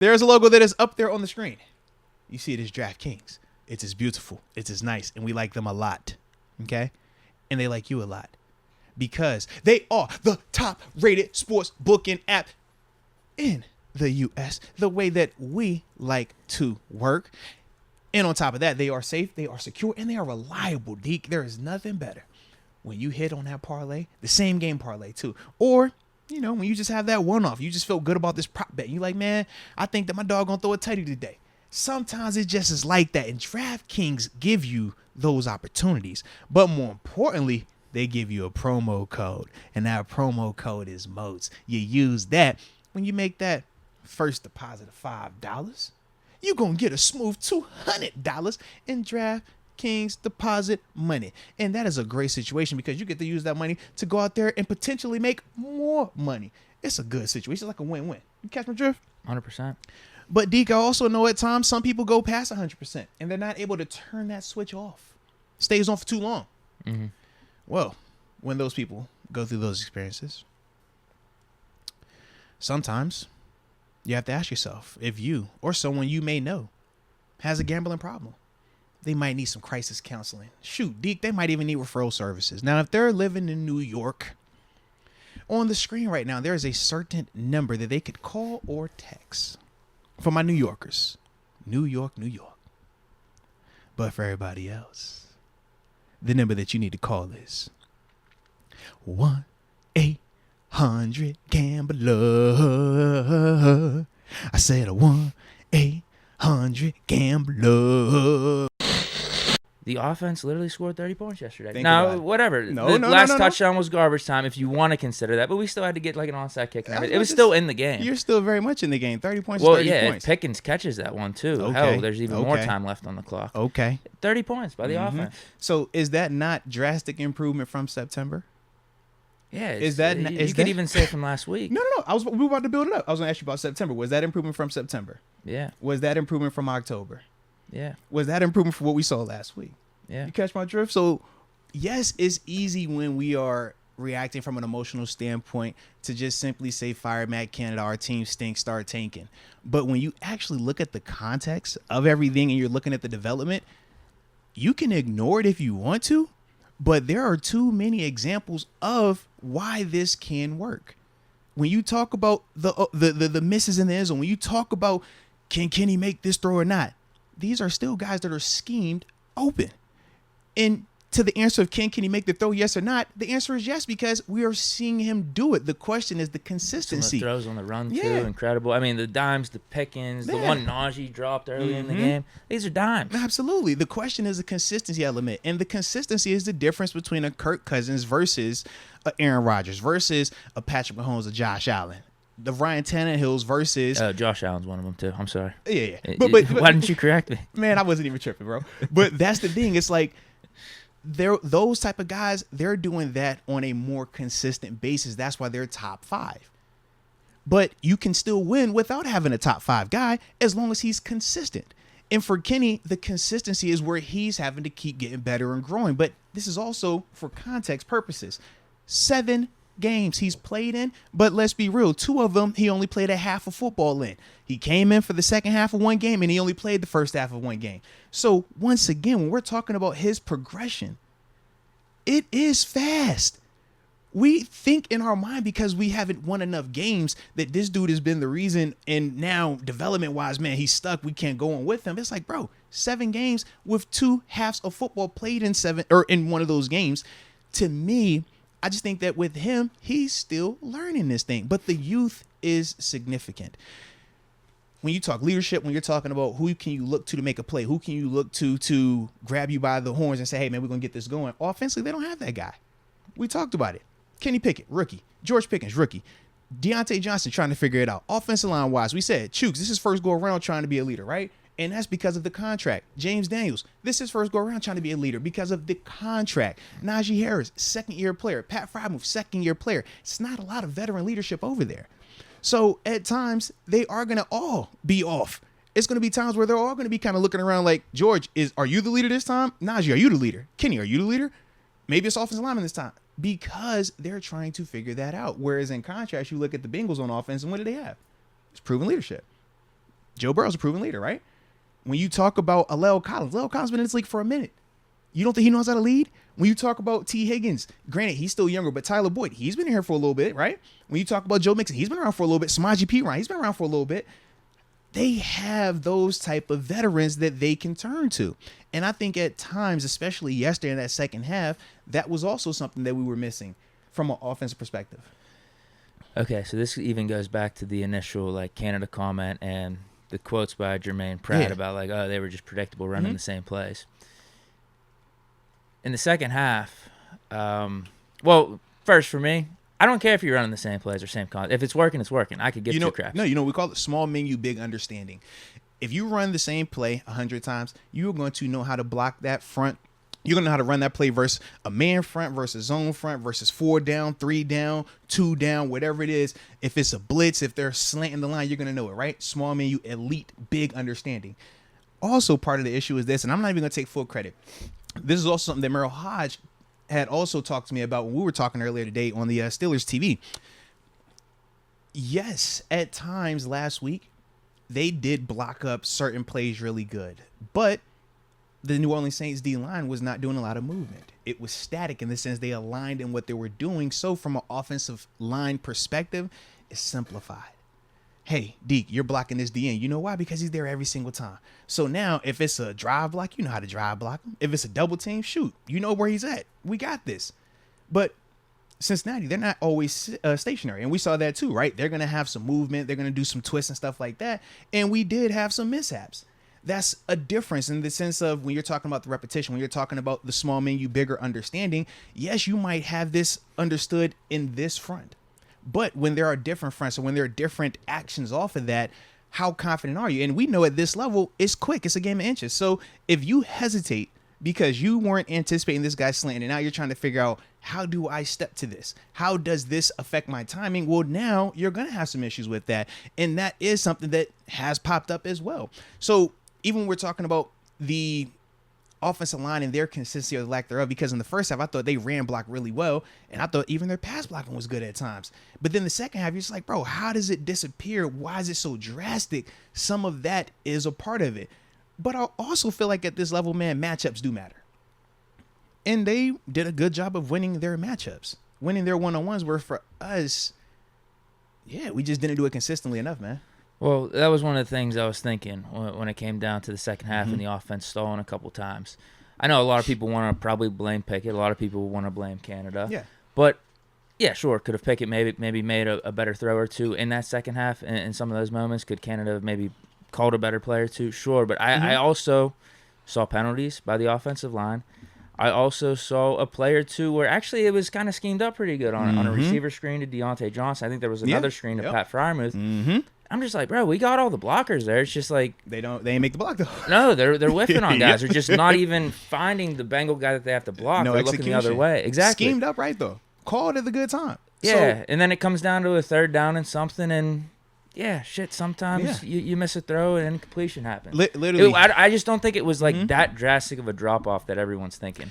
There's a logo that is up there on the screen. You see it as DraftKings. It's as beautiful. It's as nice. And we like them a lot. Okay? And they like you a lot. Because they are the top rated sports booking app in the U.S. the way that we like to work. And on top of that, they are safe, they are secure, and they are reliable, Deke. There is nothing better when you hit on that parlay, the same game parlay too. Or, when you just have that one-off, you just feel good about this prop bet. You're like, man, I think that my dog gonna throw a tutty today. Sometimes it just is like that, and DraftKings give you those opportunities. But more importantly, they give you a promo code, and that promo code is MOATS. You use that when you make that first deposit of $5. You're going to get a smooth $200 in DraftKings deposit money. And that is a great situation because you get to use that money to go out there and potentially make more money. It's a good situation. It's like a win-win. You catch my drift? 100%. But, Deke, I also know at times some people go past 100% and they're not able to turn that switch off. It stays on for too long. Mm-hmm. Well, when those people go through those experiences, sometimes you have to ask yourself if you or someone you may know has a gambling problem. They might need some crisis counseling. Shoot, Deke, they might even need referral services. Now, if they're living in New York, on the screen right now, there is a certain number that they could call or text. For my New Yorkers, New York, New York. But for everybody else, the number that you need to call is 1-800-GAMBLER. I said a 1-800-GAMBLER. The offense literally scored 30 points yesterday. Think now, about it. whatever. No, the no, last no, no. touchdown was garbage time if you want to consider that, but we still had to get like an onside kick and everything. It was Just- still in the game. You're still very much in the game. 30 points Well, is 30 yeah, points. if Pickens catches that one too. Okay. Hell, there's even more Okay. time left on the clock. Okay. 30 points by the offense. So is that not drastic improvement from September? Yeah. Is that- you is could that- even say from last week. No. We were about to build it up. I was going to ask you about September. Was that improvement from September? Yeah. Was that improvement from October? Yeah. Was that improvement from what we saw last week? Yeah. You catch my drift? So, yes, it's easy when we are reacting from an emotional standpoint to just simply say, fire Matt Canada, our team stinks, start tanking. But when you actually look at the context of everything and you're looking at the development, you can ignore it if you want to, but there are too many examples of why this can work. When you talk about the misses in the end zone, when you talk about can Kenny make this throw or not, these are still guys that are schemed open. And to the answer of can he make the throw, yes or not, the answer is yes, because we are seeing him do it. The question is the Some consistency. of the throws on the run, Yeah. too. Incredible. I mean, the dimes, the Pickens, the Yeah. one Najee dropped early in the game. These are dimes. Absolutely. The question is the consistency element. And the consistency is the difference between a Kirk Cousins versus a Aaron Rodgers versus a Patrick Mahomes or Josh Allen. The Ryan Tannehills versus... Josh Allen's one of them, too. I'm sorry. yeah. But why didn't you correct me? Man, I wasn't even tripping, bro. But that's the thing. It's like... those type of guys, they're doing that on a more consistent basis. That's why they're top 5. But you can still win without having a top 5 guy as long as he's consistent. And for Kenny, the consistency is where he's having to keep getting better and growing. But this is also for context purposes. 7 games he's played in, but let's be real, 2 of them he only played a half of football in. He came in for the second half of one game and he only played the first half of one game. So once again, when we're talking about his progression, it is fast. We think in our mind because we haven't won enough games that this dude has been the reason, and now development wise, man, he's stuck. We can't go on with him. It's like, bro, 7 games with 2 halves of football played in 7 or in one of those games. To me, I just think that with him, he's still learning this thing. But the youth is significant. When you talk leadership, when you're talking about who can you look to make a play, who can you look to grab you by the horns and say, hey, man, we're going to get this going. Offensively, they don't have that guy. We talked about it. Kenny Pickett, rookie. George Pickens, rookie. Deontay Johnson trying to figure it out. Offensive line wise, we said, Chooks, this is first go around trying to be a leader, right? And that's because of the contract. James Daniels, this is first go around trying to be a leader because of the contract. Najee Harris, second-year player. Pat Frymouth, second-year player. It's not a lot of veteran leadership over there. So at times, they are going to all be off. It's going to be times where they're all going to be kind of looking around like, George, are you the leader this time? Najee, are you the leader? Kenny, are you the leader? Maybe it's offensive lineman this time. Because they're trying to figure that out. Whereas in contrast, you look at the Bengals on offense, and what do they have? It's proven leadership. Joe Burrow's a proven leader, right? When you talk about Alel Collins been in this league for a minute. You don't think he knows how to lead? When you talk about T. Higgins, granted, he's still younger, but Tyler Boyd, he's been here for a little bit, right? When you talk about Joe Mixon, he's been around for a little bit. Samaje Perine, he's been around for a little bit. They have those type of veterans that they can turn to. And I think at times, especially yesterday in that second half, that was also something that we were missing from an offensive perspective. Okay, so this even goes back to the initial like Canada comment and the quotes by Jermaine Pratt about like, oh, they were just predictable running the same plays. In the second half, well, first for me, I don't care if you're running the same plays or same content. If it's working, it's working. I could give two craps. No, we call it small menu, big understanding. If you run the same play 100 times, you're going to know how to block that front. You're going to know how to run that play versus a man front versus zone front versus 4 down, 3 down, 2 down, whatever it is. If it's a blitz, if they're slanting the line, you're going to know it, right? Small menu, elite, big understanding. Also, part of the issue is this, and I'm not even going to take full credit. This is also something that Merrill Hodge had also talked to me about when we were talking earlier today on the Steelers TV. Yes, at times last week, they did block up certain plays really good, but the New Orleans Saints D-line was not doing a lot of movement. It was static in the sense they aligned in what they were doing. So from an offensive line perspective, it's simplified. Hey, Deke, you're blocking this DN. You know why? Because he's there every single time. So now if it's a drive block, you know how to drive block him. If it's a double team, shoot, you know where he's at. We got this. But Cincinnati, they're not always stationary. And we saw that too, right? They're going to have some movement. They're going to do some twists and stuff like that. And we did have some mishaps. That's a difference in the sense of when you're talking about the repetition, when you're talking about the small menu, bigger understanding. Yes, you might have this understood in this front. But when there are different fronts or when there are different actions off of that, how confident are you? And we know at this level, it's quick. It's a game of inches. So if you hesitate because you weren't anticipating this guy slanting and now you're trying to figure out, how do I step to this? How does this affect my timing? Well, now you're going to have some issues with that. And that is something that has popped up as well. So even when we're talking about the offensive line and their consistency or the lack thereof, because in the first half, I thought they ran block really well, and I thought even their pass blocking was good at times. But then the second half, you're just like, bro, how does it disappear? Why is it so drastic? Some of that is a part of it. But I also feel like at this level, man, matchups do matter. And they did a good job of winning their matchups. Winning their one-on-ones were for us, we just didn't do it consistently enough, man. Well, that was one of the things I was thinking when it came down to the second half and the offense stalling a couple times. I know a lot of people want to probably blame Pickett. A lot of people want to blame Canada. Yeah. But, yeah, sure, could have Pickett maybe made a better throw or two in that second half in some of those moments? Could Canada have maybe called a better play or two? Sure, but I also saw penalties by the offensive line. I also saw a play or two where actually it was kind of schemed up pretty good on a receiver screen to Deontay Johnson. I think there was another screen to Pat Freiermuth. I'm just like, bro, we got all the blockers there. It's just like they ain't make the block though. No, they're whiffing on guys. They're just not even finding the Bengal guy that they have to block. No, they're looking the other way. Exactly. Schemed up right though. Called at the good time. Yeah, and then it comes down to a third down and something, and sometimes you miss a throw and incompletion happens. Literally, I just don't think it was like that drastic of a drop off that everyone's thinking.